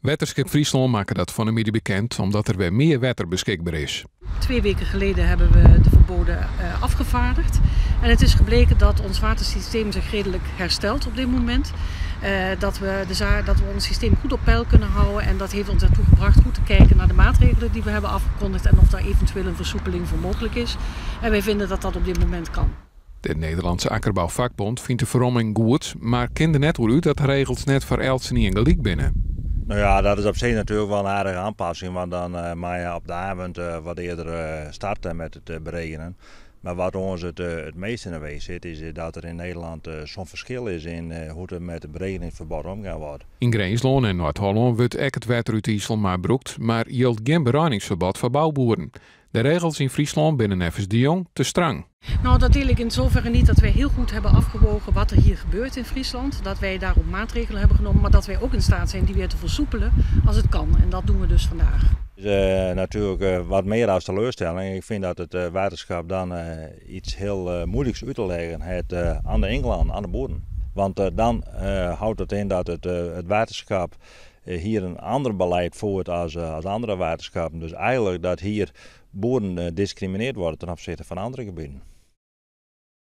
Waterschap Friesland maken dat van de middag bekend omdat er weer meer water beschikbaar is. 2 weken geleden hebben we de verboden afgevaardigd. En het is gebleken dat ons watersysteem zich redelijk herstelt op dit moment. Dat we ons systeem goed op peil kunnen houden. En dat heeft ons ertoe gebracht goed te kijken naar de maatregelen die we hebben afgekondigd. En of daar eventueel een versoepeling voor mogelijk is. En wij vinden dat dat op dit moment kan. De Nederlandse Akkerbouwvakbond vindt de verromming goed, maar kent er net hoe uit dat de regels net voor Elsen niet gelijk binnen. Nou ja, dat is op zich natuurlijk wel een aardige aanpassing, want dan mag je op de avond wat eerder starten met het beregenen. Maar wat ons het meest in de weg zit, is dat er in Nederland zo'n verschil is in hoe er met het beregeningsverbod omgaan wordt. In Greensloon en Noord-Holland wordt ook het water uit IJssel maar broekt, maar geldt geen bereidingsverbod voor bouwboeren. De regels in Friesland binnen nevens de Jong te streng. Nou, dat deel ik in zoverre niet dat wij heel goed hebben afgewogen wat er hier gebeurt in Friesland. Dat wij daarop maatregelen hebben genomen, maar dat wij ook in staat zijn die weer te versoepelen als het kan. En dat doen we dus vandaag. Het is natuurlijk wat meer als teleurstelling. Ik vind dat het waterschap dan iets heel moeilijks uit te leggen heeft aan de Engeland, aan de boeren. Want dan houdt het in dat het waterschap hier een ander beleid voert als andere waterschappen. Dus eigenlijk dat hier boeren discrimineerd worden ten opzichte van andere gebieden.